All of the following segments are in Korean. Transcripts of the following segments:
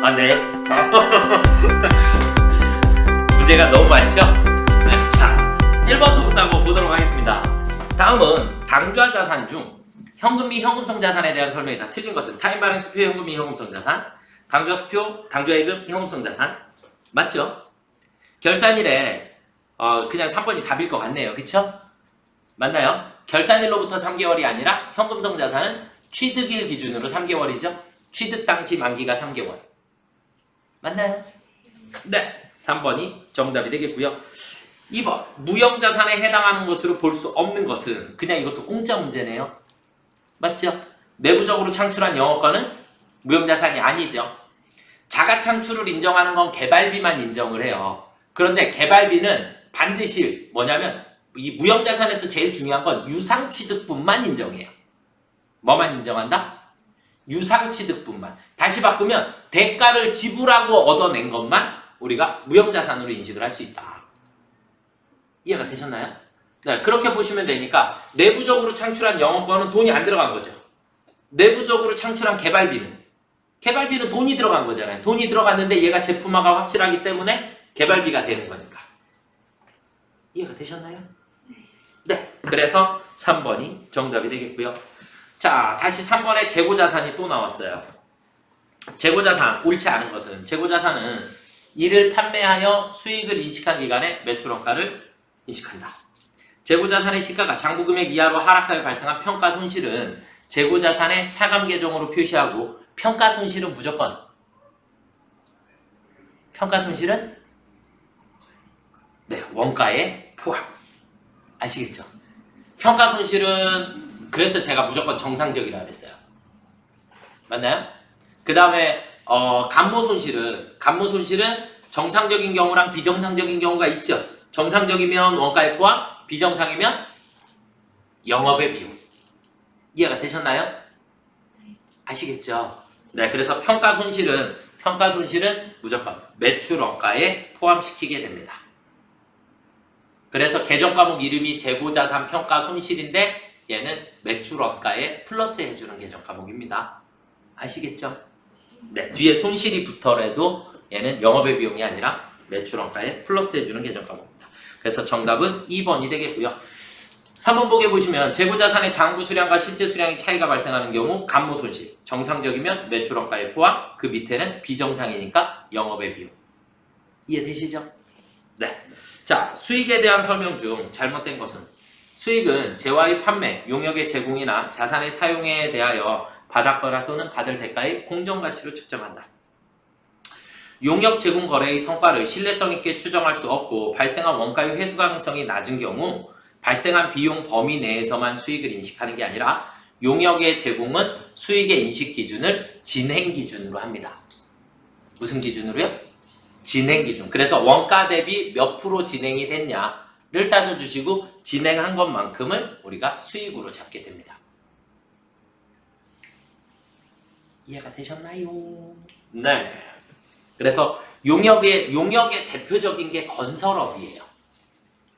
아, 네. 문제가 너무 많죠? 네, 자, 1번서부터 한번 보도록 하겠습니다. 다음은 당좌 자산 중 현금 및 현금성 자산에 대한 설명이 다 틀린 것은 타임 발행 수표 현금 및 현금성 자산, 당좌 수표, 당좌 예금, 현금성 자산. 맞죠? 결산일에 그냥 3번이 답일 것 같네요. 그쵸? 맞나요? 결산일로부터 3개월이 아니라 현금성 자산은 취득일 기준으로 3개월이죠? 취득 당시 만기가 3개월. 맞나요? 네. 3번이 정답이 되겠고요. 2번. 무형자산에 해당하는 것으로 볼 수 없는 것은 그냥 이것도 공짜 문제네요. 맞죠? 내부적으로 창출한 영업권은 무형자산이 아니죠. 자가 창출을 인정하는 건 개발비만 인정을 해요. 그런데 개발비는 반드시 뭐냐면 이 무형자산에서 제일 중요한 건 유상취득분만 인정해요. 뭐만 인정한다? 유상취득분만. 다시 바꾸면 대가를 지불하고 얻어낸 것만 우리가 무형자산으로 인식을 할 수 있다. 이해가 되셨나요? 네, 그렇게 보시면 되니까 내부적으로 창출한 영업권은 돈이 안 들어간 거죠. 내부적으로 창출한 개발비는 돈이 들어간 거잖아요. 돈이 들어갔는데 얘가 제품화가 확실하기 때문에 개발비가 되는 거니까. 이해가 되셨나요? 네. 그래서 3번이 정답이 되겠고요. 자, 다시 3번에 재고자산이 또 나왔어요. 재고자산, 옳지 않은 것은 재고자산은 이를 판매하여 수익을 인식한 기간에 매출원가를 인식한다. 재고자산의 시가가 장부금액 이하로 하락하여 발생한 평가손실은 재고자산의 차감 계정으로 표시하고 평가손실은 무조건 네, 원가에 포함. 아시겠죠? 평가손실은 그래서 제가 무조건 정상적이라 그랬어요. 맞나요? 그 다음에 감모손실은 정상적인 경우랑 비정상적인 경우가 있죠. 정상적이면 원가에 포함, 비정상이면 영업의 비용. 이해가 되셨나요? 아시겠죠? 네, 그래서 평가손실은 무조건 매출원가에 포함시키게 됩니다. 그래서 계정과목 이름이 재고자산 평가손실인데 얘는 매출원가에 플러스 해주는 계정과목입니다. 아시겠죠? 네, 뒤에 손실이 붙더라도 얘는 영업의 비용이 아니라 매출원가에 플러스 해주는 계정과목입니다. 그래서 정답은 2번이 되겠고요. 3번 보게 보시면 재고자산의 장부 수량과 실제 수량이 차이가 발생하는 경우 감모손실, 정상적이면 매출원가에 포함, 그 밑에는 비정상이니까 영업의 비용. 이해되시죠? 네. 자, 수익에 대한 설명 중 잘못된 것은 수익은 재화의 판매, 용역의 제공이나 자산의 사용에 대하여 받았거나 또는 받을 대가의 공정가치로 측정한다. 용역 제공 거래의 성과를 신뢰성 있게 추정할 수 없고 발생한 원가의 회수 가능성이 낮은 경우 발생한 비용 범위 내에서만 수익을 인식하는 게 아니라 용역의 제공은 수익의 인식 기준을 진행 기준으로 합니다. 무슨 기준으로요? 진행 기준. 그래서 원가 대비 몇 프로 진행이 됐냐를 따져주시고 진행한 것만큼을 우리가 수익으로 잡게 됩니다. 이해가 되셨나요? 네. 그래서 용역의 대표적인 게 건설업이에요.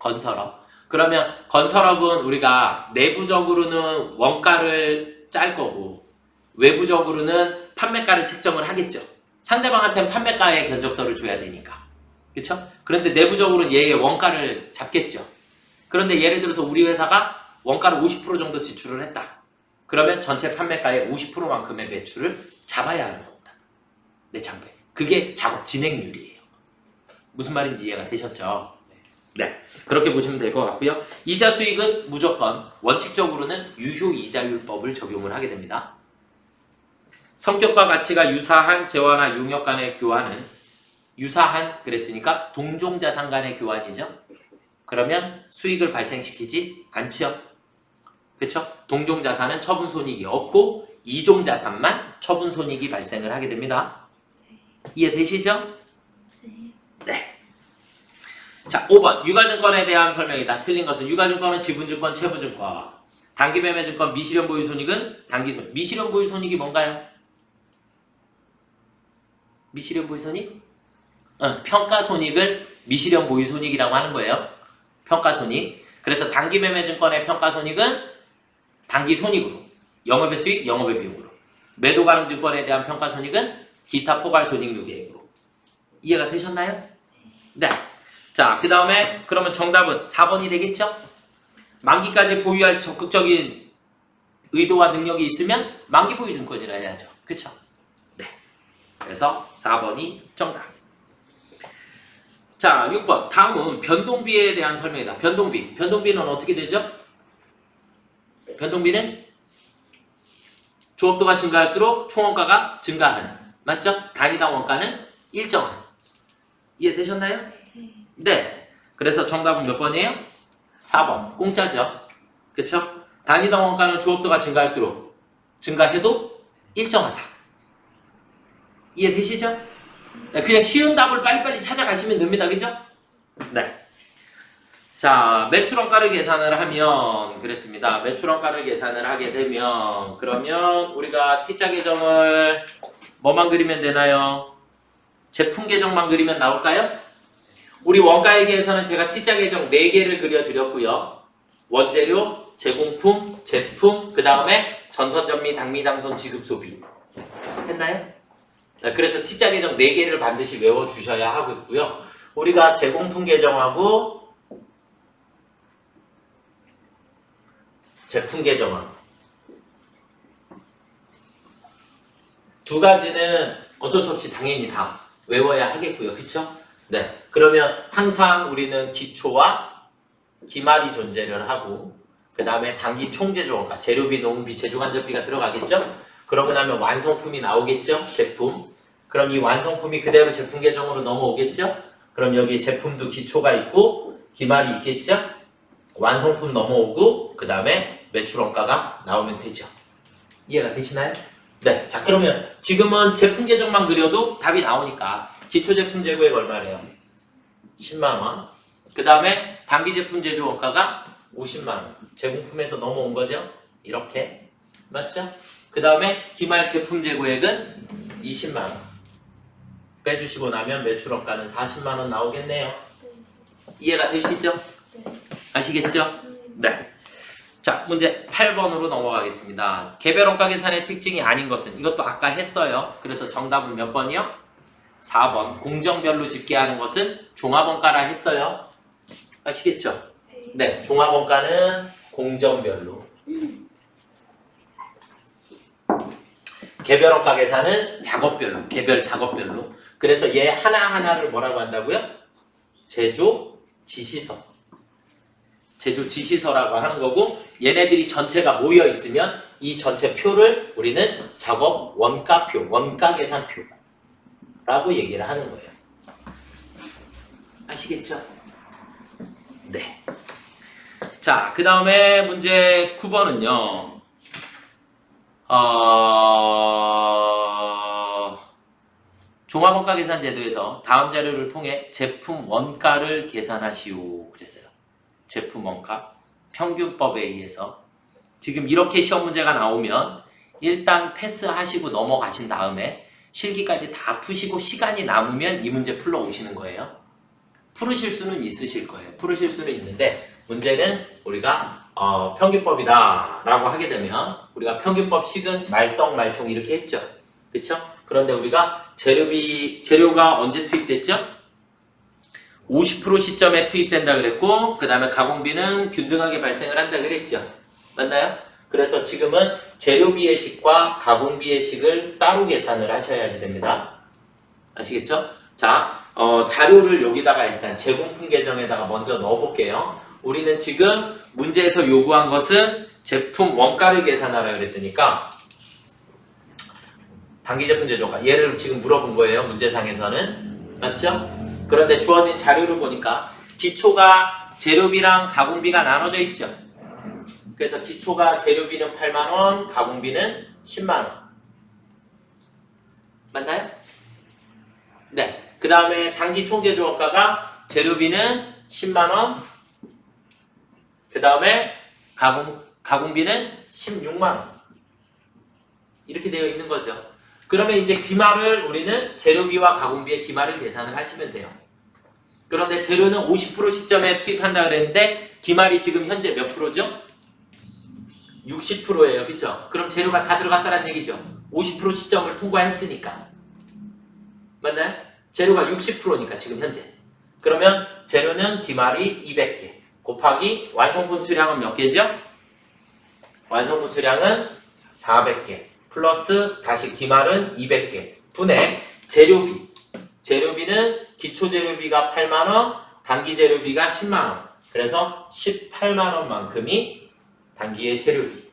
건설업. 그러면 건설업은 우리가 내부적으로는 원가를 짤 거고 외부적으로는 판매가를 책정을 하겠죠. 상대방한테는 판매가의 견적서를 줘야 되니까. 그쵸? 그런데 내부적으로는 얘의 원가를 잡겠죠. 그런데 예를 들어서 우리 회사가 원가를 50% 정도 지출을 했다. 그러면 전체 판매가의 50%만큼의 매출을 잡아야 하는 겁니다. 내 장부에. 그게 작업 진행률이에요. 무슨 말인지 이해가 되셨죠? 네. 그렇게 보시면 될 것 같고요. 이자 수익은 무조건 원칙적으로는 유효이자율법을 적용을 하게 됩니다. 성격과 가치가 유사한 재화나 용역 간의 교환은 유사한 그랬으니까 동종자산 간의 교환이죠. 그러면 수익을 발생시키지 않죠. 그렇죠? 동종자산은 처분손익이 없고 이종자산만 처분손익이 발생을 하게 됩니다. 이해되시죠? 네. 자, 5번. 유가증권에 대한 설명이다. 틀린 것은 유가증권은 지분증권, 채무증권. 단기매매증권, 미실현 보유손익은 단기손익. 미실현 보유손익이 뭔가요? 미실현 보유손익? 평가손익을 미실현 보유손익이라고 하는 거예요. 평가손익. 그래서 단기매매증권의 평가손익은 단기손익으로 영업의 수익, 영업의 비용으로. 매도가능증권에 대한 평가손익은 기타 포괄 조직류 계획으로. 이해가 되셨나요? 네. 자, 그 다음에 그러면 정답은 4번이 되겠죠? 만기까지 보유할 적극적인 의도와 능력이 있으면 만기 보유 증권이라 해야죠. 그쵸? 네. 그래서 4번이 정답. 자, 6번. 다음은 변동비에 대한 설명이다. 변동비. 변동비는 어떻게 되죠? 변동비는 조업도가 증가할수록 총원가가 증가하는. 맞죠? 단위당 원가는 일정한. 이해되셨나요? 네. 그래서 정답은 몇 번이에요? 4번. 공짜죠? 그쵸? 단위당 원가는 조업도가 증가할수록 증가해도 일정하다. 이해되시죠? 네, 그냥 쉬운 답을 빨리빨리 찾아가시면 됩니다. 그죠? 네. 자, 매출원가를 계산을 하면 그랬습니다. 매출원가를 계산을 하게 되면 그러면 우리가 T자 계정을 뭐만 그리면 되나요? 제품 계정만 그리면 나올까요? 우리 원가회계에서는 제가 T자 계정 4개를 그려드렸고요. 원재료, 제공품, 제품, 그 다음에 전선전미, 당미당선, 지급소비 했나요? 네, 그래서 T자 계정 4개를 반드시 외워주셔야 하고 있고요. 우리가 제공품 계정하고 제품 계정은 두 가지는 어쩔 수 없이 당연히 다 외워야 하겠고요. 그쵸? 네. 그러면 항상 우리는 기초와 기말이 존재를 하고 그 다음에 단기 총재조원가, 재료비, 노무비, 제조간접비가 들어가겠죠? 그러고 나면 완성품이 나오겠죠? 제품. 그럼 이 완성품이 그대로 제품 계정으로 넘어오겠죠? 그럼 여기 제품도 기초가 있고 기말이 있겠죠? 완성품 넘어오고 그 다음에 매출원가가 나오면 되죠. 이해가 되시나요? 네. 자, 그러면 지금은 제품 계정만 그려도 답이 나오니까 기초 제품 재고액 얼마래요? 10만원. 그 다음에 단기 제품 제조 원가가 50만원. 제공품에서 넘어온 거죠? 이렇게. 맞죠? 그 다음에 기말 제품 재고액은 20만원. 빼주시고 나면 매출원가는 40만원 나오겠네요. 이해가 되시죠? 아시겠죠? 네. 자, 문제 8번으로 넘어가겠습니다. 개별원가 계산의 특징이 아닌 것은 이것도 아까 했어요. 그래서 정답은 몇 번이요? 4번. 공정별로 집계하는 것은 종합원가라 했어요. 아시겠죠? 네. 종합원가는 공정별로. 개별원가 계산은 작업별로. 개별 작업별로. 그래서 얘 하나하나를 뭐라고 한다고요? 제조 지시서. 제조 지시서라고 하는 거고 얘네들이 전체가 모여 있으면 이 전체 표를 우리는 작업 원가표, 원가 계산표라고 얘기를 하는 거예요. 아시겠죠? 네. 자, 그 다음에 문제 9번은요. 종합원가 계산 제도에서 다음 자료를 통해 제품 원가를 계산하시오 그랬어요. 제품 원가 평균법에 의해서 지금 이렇게 시험 문제가 나오면 일단 패스하시고 넘어가신 다음에 실기까지 다 푸시고 시간이 남으면 이 문제 풀러 오시는 거예요. 풀으실 수는 있으실 거예요. 풀으실 수는 있는데 문제는 우리가 평균법이다 라고 하게 되면 우리가 평균법 식은 말썽 말총 이렇게 했죠. 그쵸? 그런데 우리가 재료가 언제 투입됐죠? 50% 시점에 투입된다 그랬고 그 다음에 가공비는 균등하게 발생을 한다 그랬죠. 맞나요? 그래서 지금은 재료비의 식과 가공비의 식을 따로 계산을 하셔야지 됩니다. 아시겠죠? 자, 자료를 여기다가 일단 제공품 계정에다가 먼저 넣어볼게요. 우리는 지금 문제에서 요구한 것은 제품 원가를 계산하라 그랬으니까 단기 제품 제조가 얘를 지금 물어본 거예요. 문제상에서는. 맞죠? 그런데 주어진 자료를 보니까 기초가 재료비랑 가공비가 나눠져 있죠. 그래서 기초가 재료비는 8만원, 가공비는 10만원. 맞나요? 네. 그 다음에 단기 총재조원가가 재료비는 10만원, 그 다음에 가공비는 16만원. 이렇게 되어 있는 거죠. 그러면 이제 기말을 우리는 재료비와 가공비의 기말을 계산을 하시면 돼요. 그런데 재료는 50% 시점에 투입한다 그랬는데 기말이 지금 현재 몇 프로죠? 60%예요. 그쵸? 그럼 재료가 다 들어갔다는 얘기죠. 50% 시점을 통과했으니까. 맞나요? 재료가 60%니까 지금 현재. 그러면 재료는 기말이 200개 곱하기 완성분 수량은 몇 개죠? 완성분 수량은 400개 플러스 다시 기말은 200개 분의 재료비. 재료비는 기초재료비가 8만원, 단기재료비가 10만원. 그래서 18만원만큼이 단기의 재료비.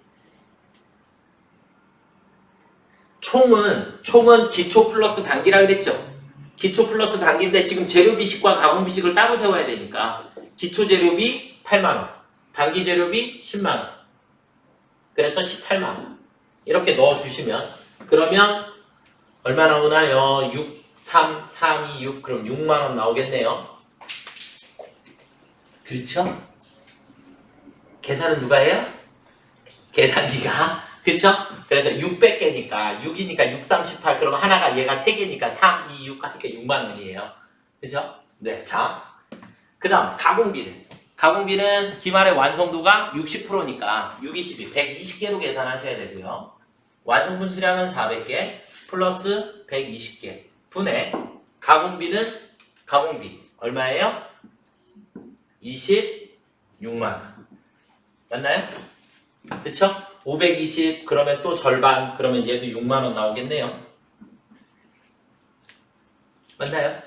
총은 기초 플러스 단기라 그랬죠? 기초 플러스 단기인데 지금 재료비식과 가공비식을 따로 세워야 되니까 기초재료비 8만원, 단기재료비 10만원. 그래서 18만원. 이렇게 넣어주시면 그러면 얼마 나오나요? 6, 3, 3, 2, 6 그럼 6만원 나오겠네요. 그렇죠? 계산은 누가 해요? 계산기가. 그쵸? 그래서 600개니까 6이니까 6, 3, 18 그러면 하나가 얘가 3개니까 3, 2, 6 하니까 6만원이에요. 그죠? 네, 자 그 다음 가공비는 기말의 완성도가 60%니까 6, 22, 120개로 계산하셔야 되고요. 완성분 수량은 400개 플러스 120개 분의 가공비 얼마예요? 26만원. 맞나요? 그쵸? 520 그러면 또 절반 그러면 얘도 6만원 나오겠네요. 맞나요?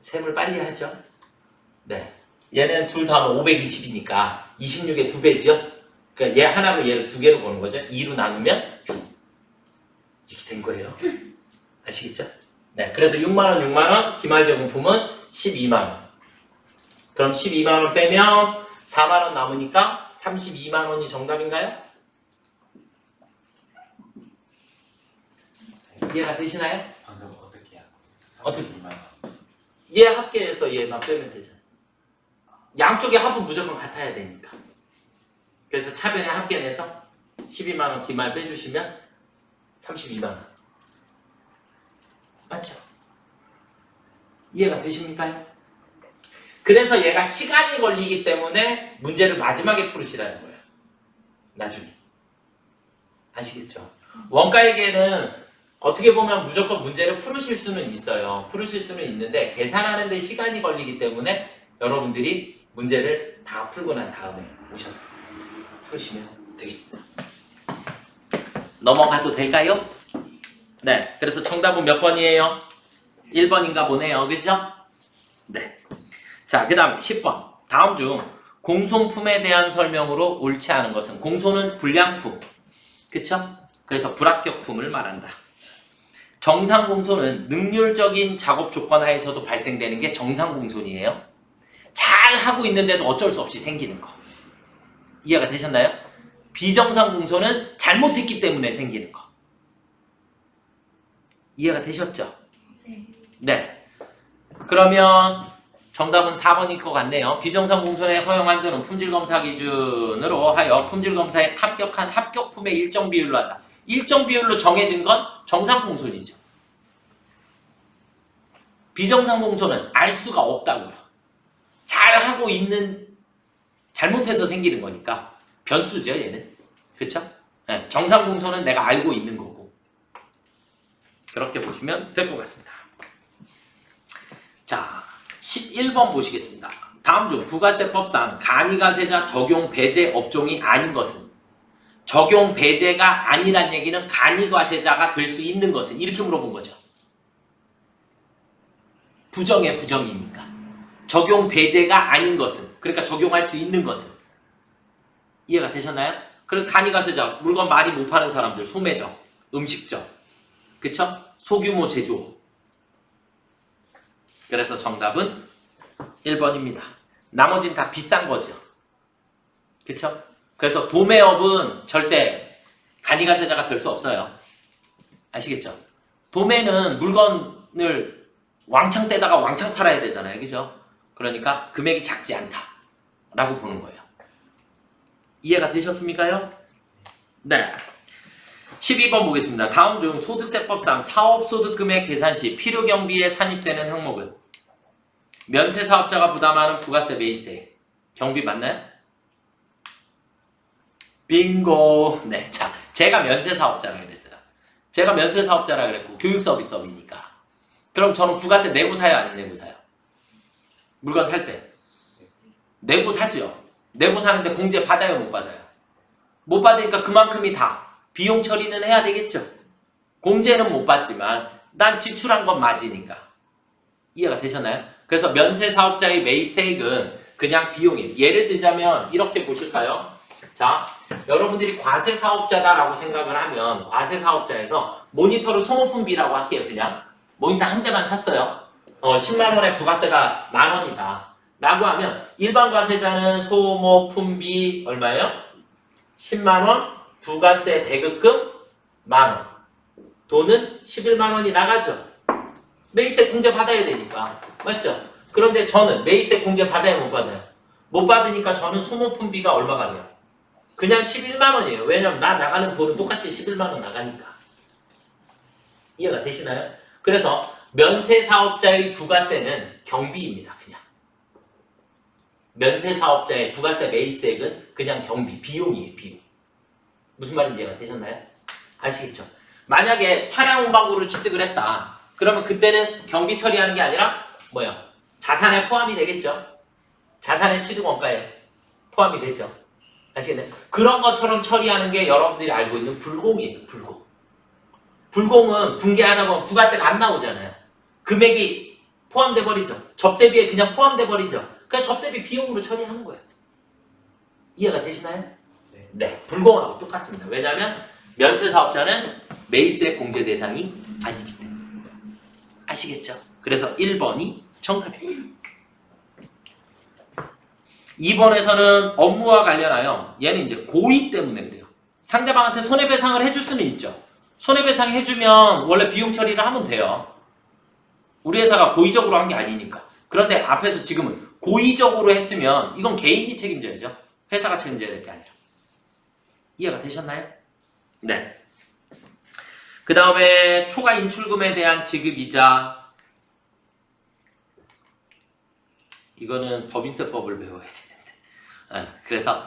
셈을 빨리 하죠. 네, 얘는 둘 다 520이니까 26의 2배죠. 그러니까 얘 하나로 얘를 2개로 보는 거죠. 2로 나누면 6 이렇게 된 거예요. 아시겠죠? 네, 그래서 6만원 기말제공품은 12만원. 그럼 12만원 빼면 4만원 남으니까 32만원이 정답인가요? 이해가 되시나요? 방금 어떻게 해요? 어떻게? 얘 합계해서 얘만 빼면 되잖아요. 양쪽의 합은 무조건 같아야 되니까. 그래서 차변에 합계내서 12만원 기말 빼주시면 32만원. 맞죠? 이해가 되십니까요? 그래서 얘가 시간이 걸리기 때문에 문제를 마지막에 풀으시라는 거예요. 나중에. 아시겠죠? 원가에게는 어떻게 보면 무조건 문제를 풀으실 수는 있어요. 풀으실 수는 있는데 계산하는 데 시간이 걸리기 때문에 여러분들이 문제를 다 풀고 난 다음에 오셔서 풀으시면 되겠습니다. 넘어가도 될까요? 네, 그래서 정답은 몇 번이에요? 1번인가 보네요. 그죠? 네. 자, 그 다음 10번. 다음 중 공손품에 대한 설명으로 옳지 않은 것은, 공손은 불량품. 그쵸? 그래서 불합격품을 말한다. 정상 공손은 능률적인 작업 조건 하에서도 발생되는 게 정상 공손이에요. 잘 하고 있는데도 어쩔 수 없이 생기는 거. 이해가 되셨나요? 비정상 공손은 잘못했기 때문에 생기는 거. 이해가 되셨죠? 네. 그러면 정답은 4번일 것 같네요. 비정상 공손에 허용한 데는 품질검사 기준으로 하여 품질검사에 합격한 합격품의 일정 비율로 한다. 일정 비율로 정해진 건 정상 공손이죠. 비정상 공손은 알 수가 없다고요. 잘하고 있는, 잘못해서 생기는 거니까 변수죠, 얘는. 그쵸? 네, 정상 공손은 내가 알고 있는 거고. 그렇게 보시면 될 것 같습니다. 자, 11번 보시겠습니다. 다음 중 부가세법상 간이가세자 적용 배제 업종이 아닌 것은, 적용 배제가 아니란 얘기는 간이가세자가 될 수 있는 것은, 이렇게 물어본 거죠. 부정의 부정이니까. 적용 배제가 아닌 것은, 그러니까 적용할 수 있는 것은. 이해가 되셨나요? 그리고 간이가세자, 물건 많이 못 파는 사람들, 소매점, 음식점, 그쵸? 소규모 제조업. 그래서 정답은 1번입니다. 나머지는 다 비싼 거죠. 그쵸? 그래서 도매업은 절대 간이가세자가 될 수 없어요. 아시겠죠? 도매는 물건을 왕창 떼다가 왕창 팔아야 되잖아요. 그죠? 그러니까 금액이 작지 않다 라고 보는 거예요. 이해가 되셨습니까요? 네. 12번 보겠습니다. 다음 중 소득세법상 사업소득금액 계산 시 필요경비에 산입되는 항목은 면세사업자가 부담하는 부가세 매입세. 경비 맞나요? 빙고. 네, 자, 제가 면세사업자라 그랬어요. 제가 면세사업자라 그랬고 교육서비스업이니까 그럼 저는 부가세 내고 사요, 안 내고 사요? 물건 살 때. 내고 사죠. 내고 사는데 공제 받아요, 못 받아요? 못 받으니까 그만큼이 다 비용 처리는 해야 되겠죠. 공제는 못 받지만 난 지출한 건 맞으니까. 이해가 되셨나요? 그래서 면세 사업자의 매입세액은 그냥 비용이에요. 예를 들자면 이렇게 보실까요? 자, 여러분들이 과세 사업자다라고 생각을 하면 과세 사업자에서 모니터로 소모품비라고 할게요. 그냥 모니터 한 대만 샀어요. 10만 원에 부가세가 만 원이다. 라고 하면 일반 과세자는 소모품비 얼마예요? 10만 원, 부가세 대급금 만 원. 돈은 11만 원이 나가죠. 매입세 공제 받아야 되니까. 맞죠? 그런데 저는 매입세 공제 받아야 못 받아요? 못 받으니까 저는 소모품비가 얼마가 돼요? 그냥 11만 원이에요. 왜냐면 나 나가는 돈은 똑같이 11만 원 나가니까. 이해가 되시나요? 그래서 면세사업자의 부가세는 경비입니다. 그냥. 면세사업자의 부가세 매입세액은 그냥 경비, 비용이에요. 비용. 무슨 말인지 이해가 되셨나요? 아시겠죠? 만약에 차량 운반구를 취득을 했다. 그러면 그때는 경비 처리하는 게 아니라 뭐야? 자산에 포함이 되겠죠? 자산의 취득 원가에 포함이 되죠? 아시겠나요? 그런 것처럼 처리하는 게 여러분들이 알고 있는 불공이에요. 불공. 불공은 분개하다 보면 부가세가 안 나오잖아요. 금액이 포함돼 버리죠. 접대비에 그냥 포함돼 버리죠. 그냥 접대비 비용으로 처리하는 거예요. 이해가 되시나요? 네. 불공하고 똑같습니다. 왜냐하면 면세사업자는 매입세 공제 대상이 아니기 때문에. 아시겠죠? 그래서 1번이 정답입니다. 2번에서는 업무와 관련하여 얘는 이제 고의 때문에 그래요. 상대방한테 손해배상을 해줄 수는 있죠. 손해배상 해주면 원래 비용 처리를 하면 돼요. 우리 회사가 고의적으로 한 게 아니니까. 그런데 앞에서 지금은 고의적으로 했으면 이건 개인이 책임져야죠. 회사가 책임져야 될 게 아니라. 이해가 되셨나요? 네. 그 다음에 초과 인출금에 대한 지급이자 이거는 법인세법을 배워야 되는데. 그래서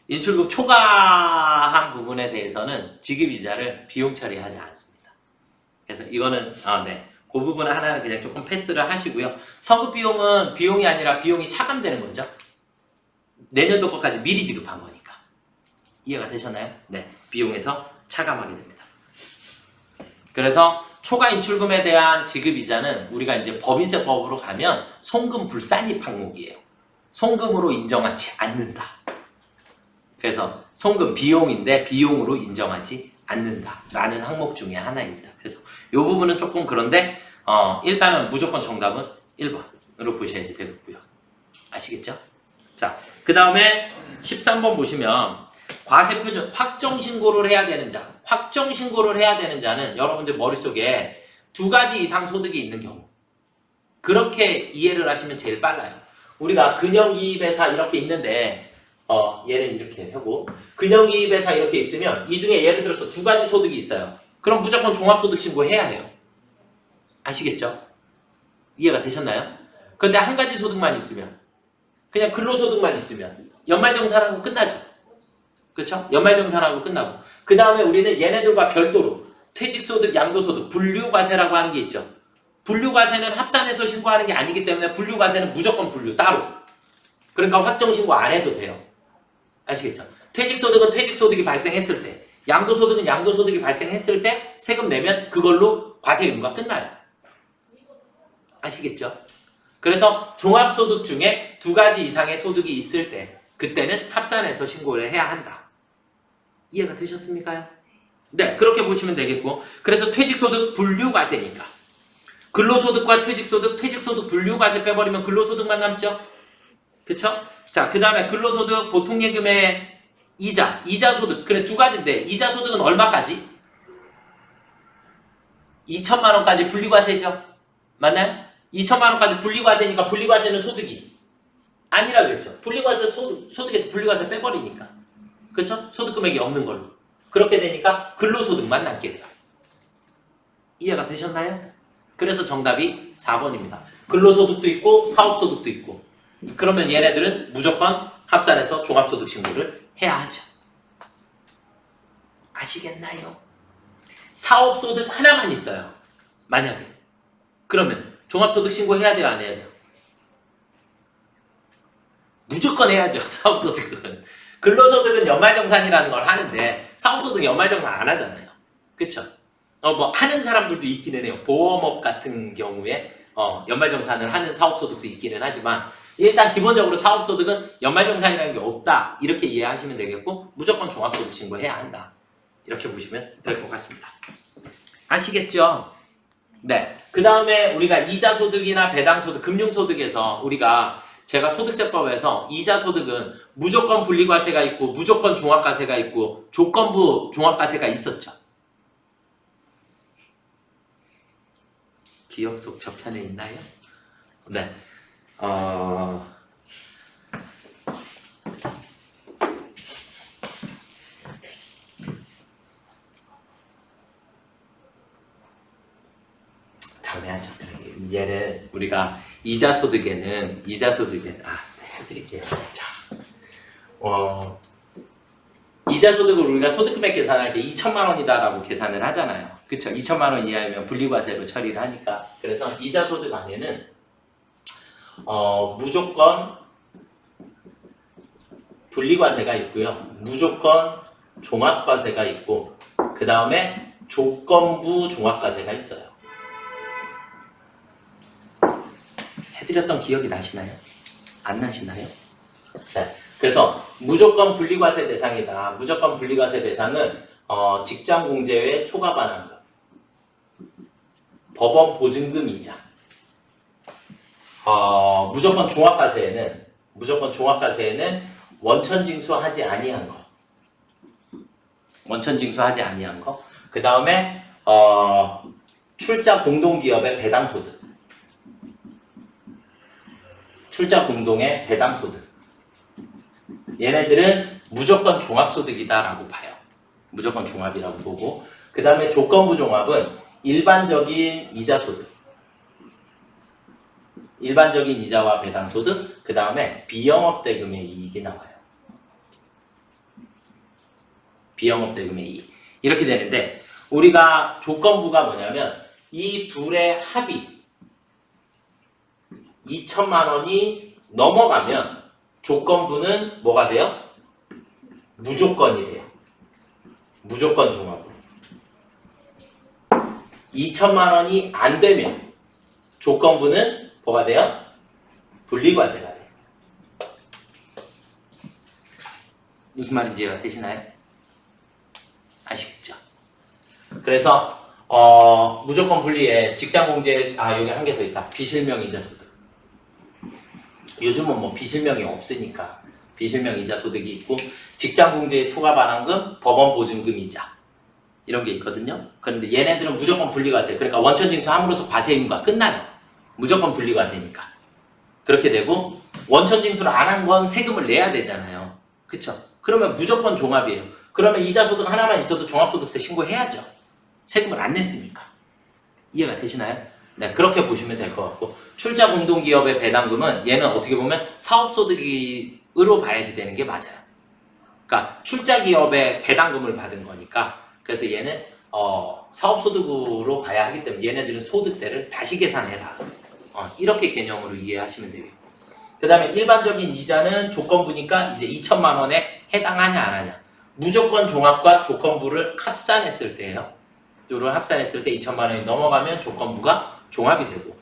인출금 초과한 부분에 대해서는 지급이자를 비용 처리하지 않습니다. 그래서 이거는 네. 그 부분 하나는 그냥 조금 패스를 하시고요. 성급 비용은 비용이 아니라 비용이 차감되는 거죠. 내년도 것까지 미리 지급한 거니까. 이해가 되셨나요? 네. 비용에서 차감하게 됩니다. 그래서 초과 인출금에 대한 지급이자는 우리가 이제 법인세법으로 가면 송금 불산입 항목이에요. 송금으로 인정하지 않는다. 그래서 송금 비용인데 비용으로 인정하지 않는다라는 항목 중에 하나입니다. 그래서 이 부분은 조금 그런데 일단은 무조건 정답은 1번으로 보셔야지 되겠고요. 아시겠죠? 자, 그 다음에 13번 보시면 과세표준 확정신고를 해야 되는 자. 확정신고를 해야 되는 자는 여러분들 머릿속에 2가지 이상 소득이 있는 경우. 그렇게 이해를 하시면 제일 빨라요. 우리가 근영이익회사 이렇게 있는데 얘는 이렇게 하고 근영이익회사 이렇게 있으면 이 중에 예를 들어서 2가지 소득이 있어요. 그럼 무조건 종합소득신고 해야 해요. 아시겠죠? 이해가 되셨나요? 근데 한 가지 소득만 있으면 그냥 근로소득만 있으면 연말정산하고 끝나죠. 그렇죠? 연말정산하고 끝나고 그 다음에 우리는 얘네들과 별도로 퇴직소득, 양도소득, 분류과세라고 하는 게 있죠. 분류과세는 합산해서 신고하는 게 아니기 때문에 분류과세는 무조건 분류 따로. 그러니까 확정신고 안 해도 돼요. 아시겠죠? 퇴직소득은 퇴직소득이 발생했을 때, 양도소득은 양도소득이 발생했을 때 세금 내면 그걸로 과세 의무가 끝나요. 아시겠죠? 그래서 종합소득 중에 2가지 이상의 소득이 있을 때 그때는 합산해서 신고를 해야 한다. 이해가 되셨습니까? 네, 그렇게 보시면 되겠고 그래서 퇴직소득 분류과세니까 근로소득과 퇴직소득, 퇴직소득 분류과세 빼버리면 근로소득만 남죠? 그쵸? 자, 그 다음에 근로소득 보통예금의 이자소득 그래 2가지인데 이자소득은 얼마까지? 2천만 원까지 분리과세죠? 맞나요? 2천만 원까지 분리과세니까 분리과세는 소득이 아니라 그랬죠. 분리과세 소득에서 분리과세 빼버리니까. 그렇죠? 소득 금액이 없는 걸로. 그렇게 되니까 근로소득만 남게 돼요. 이해가 되셨나요? 그래서 정답이 4번입니다. 근로소득도 있고 사업소득도 있고 그러면 얘네들은 무조건 합산해서 종합소득 신고를 해야 하죠. 아시겠나요? 사업소득 하나만 있어요. 만약에 그러면 종합소득 신고해야 돼요, 안 해야 돼요? 무조건 해야죠. 사업소득은. 근로소득은 연말정산이라는 걸 하는데 사업소득 연말정산 안 하잖아요. 그쵸? 뭐 하는 사람들도 있기는 해요. 보험업 같은 경우에 연말정산을 하는 사업소득도 있기는 하지만 일단 기본적으로 사업소득은 연말정산이라는 게 없다. 이렇게 이해하시면 되겠고 무조건 종합소득 신고해야 한다. 이렇게 보시면 될 것 같습니다. 아시겠죠? 네. 그 다음에 우리가 이자소득이나 배당소득, 금융소득에서 제가 소득세법에서 이자소득은 무조건 분리과세가 있고 무조건 종합과세가 있고 조건부 종합과세가 있었죠. 기억 속 저편에 있나요? 네. 다음에 하죠. 얘는 우리가 이자소득에는 해드릴게요. 자, 이자소득을 우리가 소득금액 계산할 때 2천만 원이다라고 계산을 하잖아요. 그쵸? 2천만 원 이하이면 분리과세로 처리를 하니까. 그래서 이자소득 안에는 무조건 분리과세가 있고요. 무조건 종합과세가 있고 그 다음에 조건부 종합과세가 있어요. 해드렸던 기억이 나시나요? 안 나시나요? 네. 그래서 무조건 분리과세 대상이다. 무조건 분리과세 대상은 직장공제 외 초과 반환금, 법원 보증금 이자. 무조건 종합과세에는 원천징수하지 아니한 거. 원천징수하지 아니한 거. 그 다음에 출자 공동기업의 배당소득. 출자 공동의 배당소득. 얘네들은 무조건 종합소득이다라고 봐요. 무조건 종합이라고 보고 그 다음에 조건부 종합은 일반적인 이자소득. 일반적인 이자와 배당소득 그 다음에 비영업대금의 이익이 나와요. 비영업대금의 이익. 이렇게 되는데 우리가 조건부가 뭐냐면 이 둘의 합이 2천만 원이 넘어가면 조건부는 뭐가 돼요? 무조건이 돼요. 무조건 종합으로. 2천만 원이 안 되면 조건부는 뭐가 돼요? 분리과세가 돼요. 무슨 말인지 이해가 되시나요? 아시겠죠? 그래서 무조건 분리에 직장공제 여기 한 개 더 있다. 비실명 이자소득. 요즘은 뭐 비실명이 없으니까 비실명 이자소득이 있고 직장공제의 초과 반환금, 법원 보증금 이자 이런 게 있거든요. 그런데 얘네들은 무조건 분리과세. 그러니까 원천징수 함으로써 과세 의무가 끝나요. 무조건 분리과세니까. 그렇게 되고 원천징수를 안 한 건 세금을 내야 되잖아요. 그쵸? 그러면 무조건 종합이에요. 그러면 이자소득 하나만 있어도 종합소득세 신고해야죠. 세금을 안 냈으니까. 이해가 되시나요? 네, 그렇게 보시면 될 것 같고 출자 공동기업의 배당금은 얘는 어떻게 보면 사업소득으로 봐야지 되는 게 맞아요. 그러니까 출자 기업의 배당금을 받은 거니까 그래서 얘는 사업소득으로 봐야 하기 때문에 얘네들은 소득세를 다시 계산해라. 이렇게 개념으로 이해하시면 되겠고 그 다음에 일반적인 이자는 조건부니까 이제 2천만 원에 해당하냐 안 하냐 무조건 종합과 조건부를 합산했을 때예요. 둘을 합산했을 때 2천만 원이 넘어가면 조건부가 종합이 되고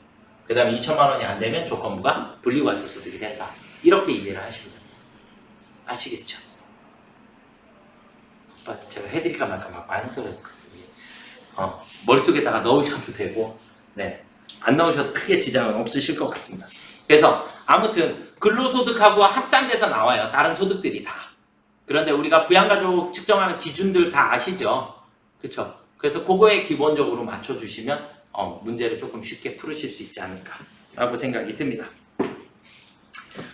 그 다음에 2천만 원이 안 되면 조건부가 분리과세 소득이 된다. 이렇게 이해를 하시면 됩니다. 아시겠죠? 제가 해드릴까 말까 막 많이 써있거든요. 머릿속에다가 넣으셔도 되고 네, 안 넣으셔도 크게 지장은 없으실 것 같습니다. 그래서 아무튼 근로소득하고 합산돼서 나와요. 다른 소득들이 다. 그런데 우리가 부양가족 측정하는 기준들 다 아시죠? 그쵸? 그래서 그거에 기본적으로 맞춰주시면 문제를 조금 쉽게 풀으실 수 있지 않을까 라고 생각이 듭니다.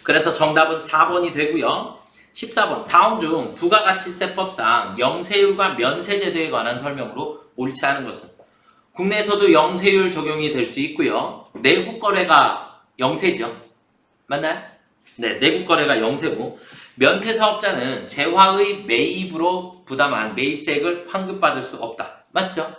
그래서 정답은 4번이 되고요. 14번 다음 중 부가가치세법상 영세율과 면세제도에 관한 설명으로 옳지 않은 것은 국내에서도 영세율 적용이 될 수 있고요. 내국거래가 영세죠. 맞나요? 네, 내국거래가 영세고 면세사업자는 재화의 매입으로 부담한 매입세액을 환급받을 수 없다. 맞죠?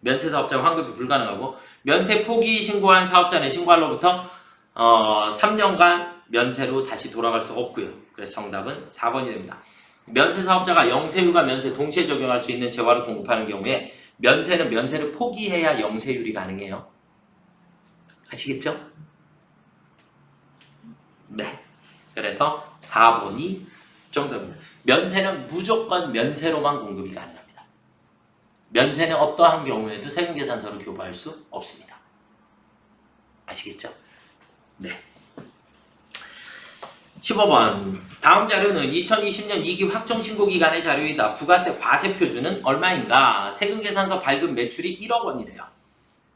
면세 사업자 환급이 불가능하고 면세 포기 신고한 사업자는 신고할로부터 3년간 면세로 다시 돌아갈 수 없고요. 그래서 정답은 4번이 됩니다. 면세 사업자가 영세율과 면세 동시에 적용할 수 있는 재화를 공급하는 경우에 면세는 면세를 포기해야 영세율이 가능해요. 아시겠죠? 네. 그래서 4번이 정답입니다. 면세는 무조건 면세로만 공급이 가능합니다. 면세는 어떠한 경우에도 세금계산서를 교부할 수 없습니다. 아시겠죠? 네. 15번. 다음 자료는 2020년 2기 확정신고기간의 자료이다. 부가세 과세 표준은 얼마인가? 세금계산서 발급 매출이 1억 원이래요.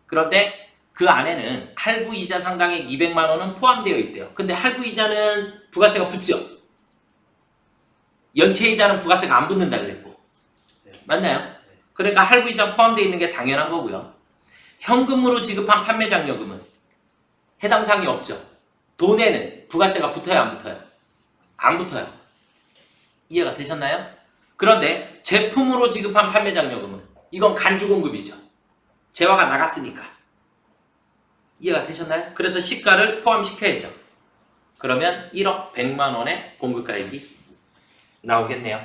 그런데 그 안에는 할부이자 상당액 200만 원은 포함되어 있대요. 근데 할부이자는 부가세가 붙죠? 연체이자는 부가세가 안 붙는다 그랬고. 맞나요? 그러니까 할부이자 포함되어 있는 게 당연한 거고요. 현금으로 지급한 판매장려금은 해당 사항이 없죠. 돈에는 부가세가 붙어요, 안 붙어요? 안 붙어요. 이해가 되셨나요? 그런데 제품으로 지급한 판매장려금은 이건 간주공급이죠. 재화가 나갔으니까. 이해가 되셨나요? 그래서 시가를 포함시켜야죠. 그러면 1억 100만 원의 공급가액이 나오겠네요.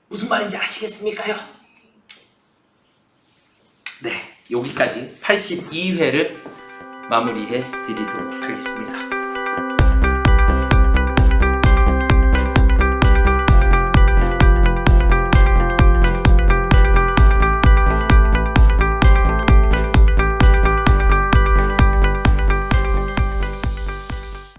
무슨 말인지 아시겠습니까요? 네, 여기까지 82회를 마무리해 드리도록 하겠습니다.